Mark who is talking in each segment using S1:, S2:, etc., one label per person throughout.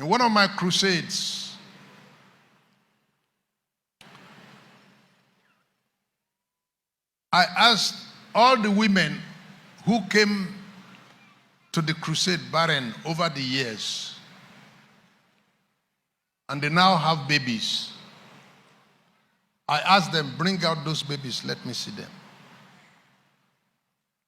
S1: In one of my crusades, I asked all the women who came to the crusade barren over the years, and they now have babies. I asked them, bring out those babies, let me see them.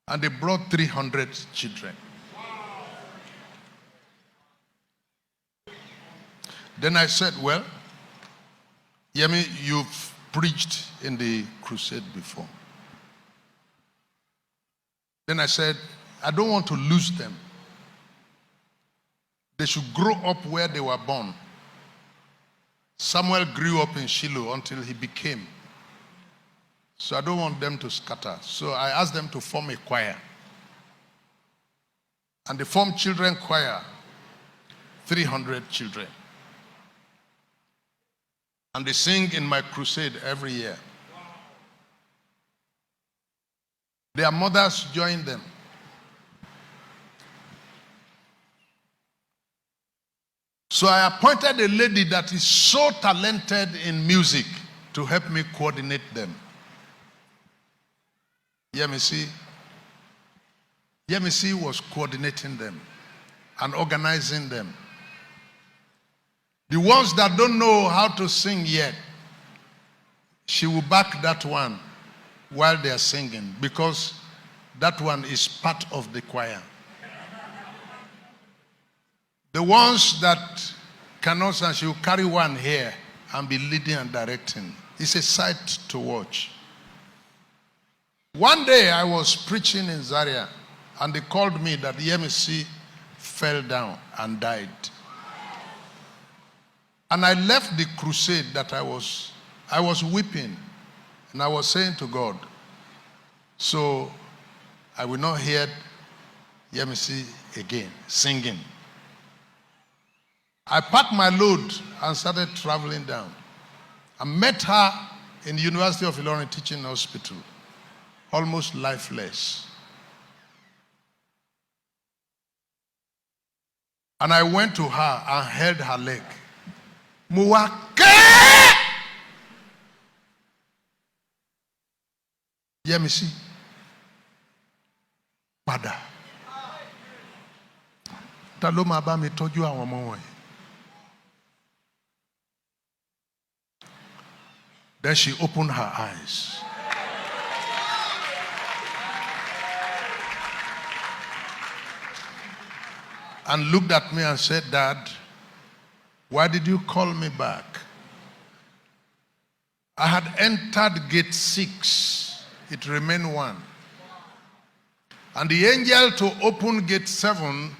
S1: And they brought 300 children. Then I said, well, Yemi, you've preached in the crusade before. Then I said, I don't want to lose them. They should grow up where they were born. Samuel grew up in Shiloh until he became. So I don't want them to scatter. So I asked them to form a choir. And they formed children choir, 300 children. And they sing in my crusade every year. Their mothers join them. So I appointed a lady that is so talented in music to help me coordinate them. Yemisi was coordinating them and organizing them. The ones that don't know how to sing yet, she will back that one while they are singing, because that one is part of the choir. The ones that cannot sing, she will carry one here and be leading and directing. It's a sight to watch. One day I was preaching in Zaria, and they called me that Yemisi fell down and died. And I left the crusade that I was weeping, and I was saying to God, so I will not hear Yemisi again singing. I packed my load and started traveling down. I met her in the University of Ilorin Teaching Hospital, almost lifeless. And I went to her and held her leg. Muwake! Yemisi. Pada. Ta ló máa bá mi tọ́jú àwọn ọmọ wọ̀nyí. Then she opened her eyes. And looked at me and said, Dad, why did you call me back? I had entered gate 6. It remained 1. And the angel to open gate 7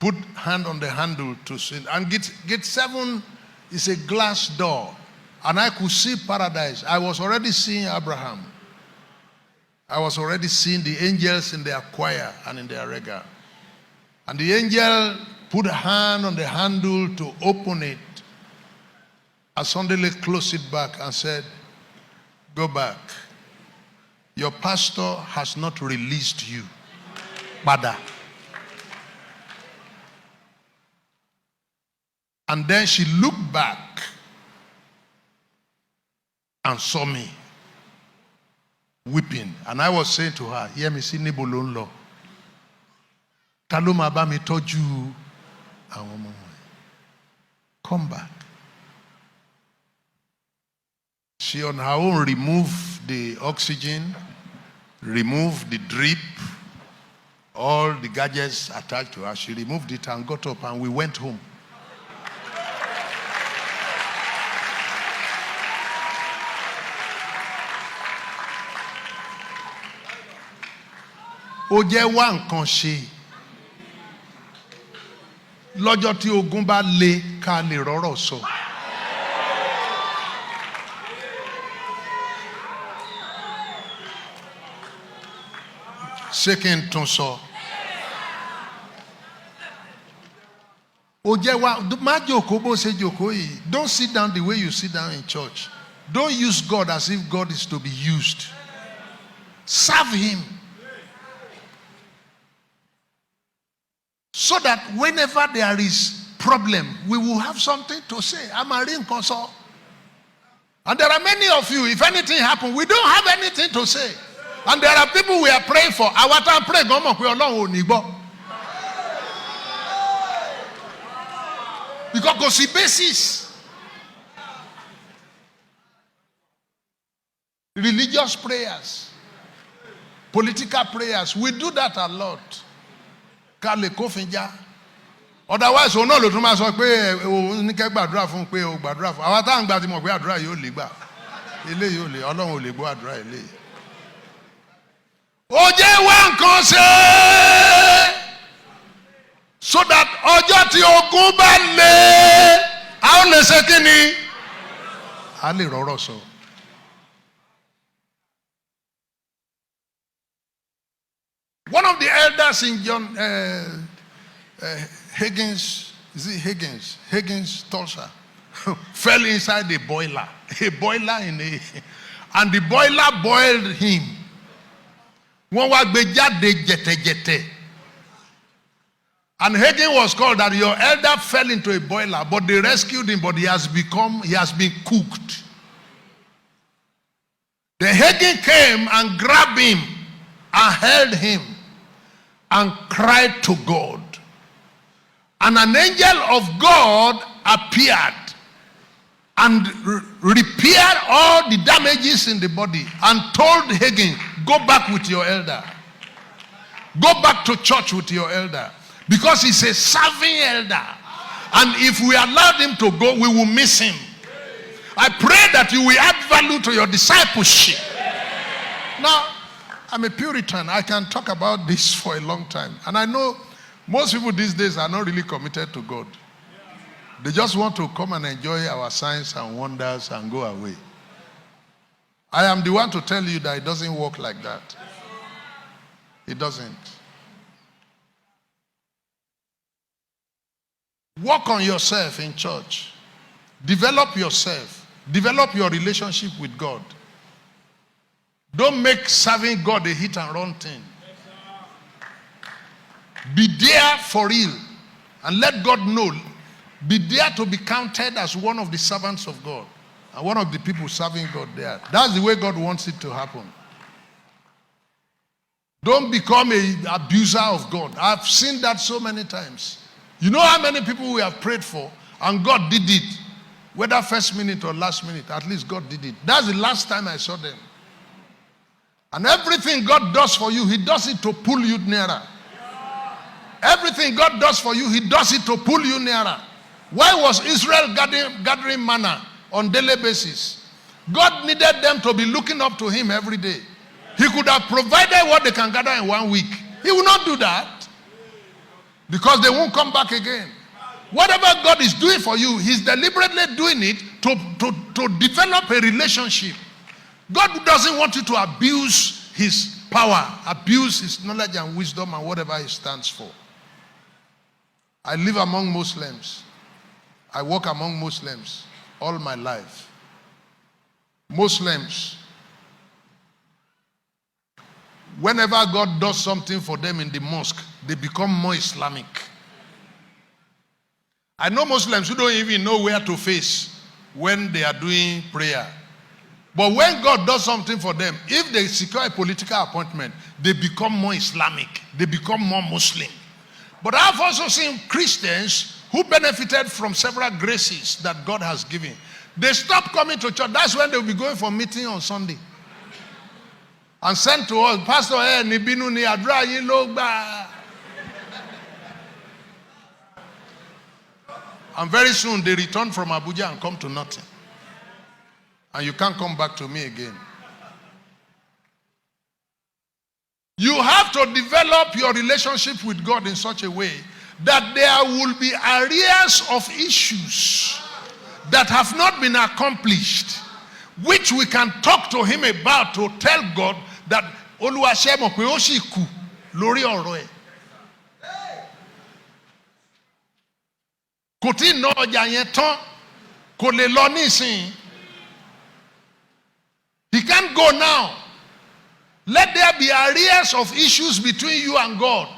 S1: put hand on the handle to sin. And gate 7 is a glass door. And I could see paradise. I was already seeing Abraham. I was already seeing the angels in their choir and in their regal. And the angel put a hand on the handle to open it. I suddenly closed it back and said, go back. Your pastor has not released you. Pada. And then she looked back and saw me weeping. And I was saying to her, Yemisi níbo ló ń lọ. Ta ló máa bá mi tọ́jú àwọn ọmọ wọ̀nyí. Come back. She on her own removed the oxygen, removed the drip, all the gadgets attached to her. She removed it and got up, and we went home. Ó jẹ́ wá nǹkan ṣe. Lọ́jọ́ tí ogun bá le ká lè rọ́rọ̀ sọ. Ṣé kí n tún sọ? Ó jẹ́ wá, má jókòó bó ṣe jókòó yìí. Don't sit down the way you sit down in church. Don't use God as if God is to be used. Serve Him. So that whenever there is problem, we will have something to say. I'm a ring console. And there are many of you, if anything happens, we don't have anything to say. And there are people we are praying for. Our time pray, because the basis. Religious prayers, political prayers, we do that a lot. Otherwise, we no lo tún máa sọ pé o ní kẹ́ gbàdúrà fún pé o gbàdúrà fún. Àwa tá ń gbà tí mọ̀ pé àdúrà yóò lè gbà. Eléyìí ò lè, Ọlọ́run ò lè gbọ́ àdúrà eléyìí. Ó jẹ́ wá nǹkan ṣe so that ọjọ́ tí ogun bá lé, a ó lè ṣe kí ni? A lè rọ́rọ̀ sọ. One of the elders in John Higgins, is it Higgins? Higgins Tulsa fell inside a boiler and the boiler boiled him. Wọ́n wá gbé jáde jẹ̀tẹ̀jẹ̀tẹ̀. And Higgins was called that your elder fell into a boiler, but they rescued him, but he has been cooked. The Higgins came and grabbed him and held him and cried to God. And an angel of God appeared and repaired all the damages in the body and told Higgins, go back with your elder. Go back to church with your elder. Because he's a serving elder. And if we allowed him to go, we will miss him. I pray that you will add value to your discipleship. Now, I'm a Puritan. I can talk about this for a long time. And I know most people these days are not really committed to God. They just want to come and enjoy our signs and wonders and go away. I am the one to tell you that it doesn't work like that. It doesn't. Work on yourself in church. Develop yourself. Develop your relationship with God. Don't make serving God a hit and run thing. Be there for real. And let God know. Be there to be counted as one of the servants of God. And one of the people serving God there. That's the way God wants it to happen. Don't become an abuser of God. I've seen that so many times. You know how many people we have prayed for and God did it. Whether first minute or last minute, at least God did it. That's the last time I saw them. And everything God does for you, He does it to pull you nearer. Everything God does for you, He does it to pull you nearer. Why was Israel gathering manna on daily basis? God needed them to be looking up to Him every day. He could have provided what they can gather in 1 week. He will not do that because they won't come back again. Whatever God is doing for you, He's deliberately doing it to develop a relationship. God doesn't want you to abuse His power, abuse His knowledge and wisdom and whatever He stands for. I live among Muslims. I work among Muslims all my life. Muslims, whenever God does something for them in the mosque, they become more Islamic. I know Muslims who don't even know where to face when they are doing prayer. But when God does something for them, if they secure a political appointment, they become more Islamic. They become more Muslim. But I've also seen Christians who benefited from several graces that God has given. They stopped coming to church. That's when they'll be going for meeting on Sunday. And sent to us, Pastor, nibinu ni adra yin lo gba. And very soon they return from Abuja and come to nothing. And you can't come back to me again. You have to develop your relationship with God in such a way that there will be areas of issues that have not been accomplished, which we can talk to Him about to tell God that Oluwasemo pe o si ku lórí ọ̀rọ̀ ẹ̀. Kò tí ná ọjà yẹn tán, kò lè lọ nísìn. He can't go now. Let there be areas of issues between you and God.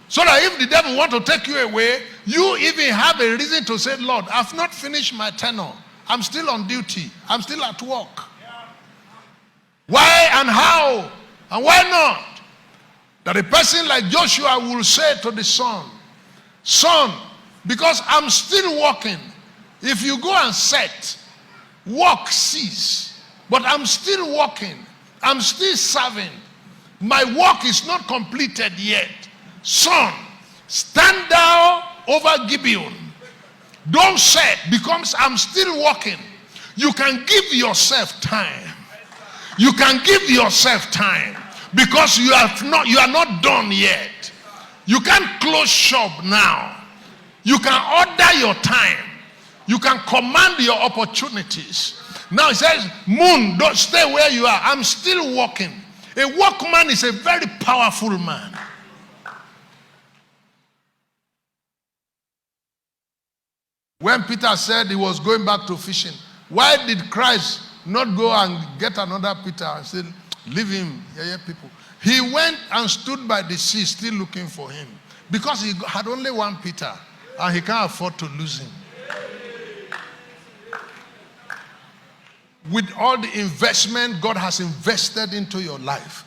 S1: So that if the devil want to take you away, You even have a reason to say, Lord, I've not finished my tenure. I'm still on duty. I'm still at work. Why and how and why not? That a person like Joshua will say to the son, son, because I'm still working. If you go and set, work cease. But I'm still working. I'm still serving. My work is not completed yet. Son, stand down over Gibeon. Don't set because I'm still working. You can give yourself time. You can give yourself time because you are not done yet. You can't close shop now. You can order your time. You can command your opportunities. Now it says, moon, don't stay where you are. I'm still working. A workman is a very powerful man. When Peter said he was going back to fishing, why did Christ not go and get another Peter and say, leave him, people? He went and stood by the sea still looking for him because he had only one Peter and he can't afford to lose him. With all the investment God has invested into your life,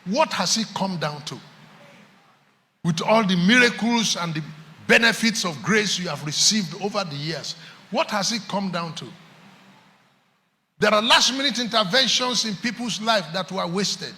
S1: what has it come down to? With all the miracles and the benefits of grace you have received over the years, what has it come down to? There are last-minute interventions in people's life that were wasted.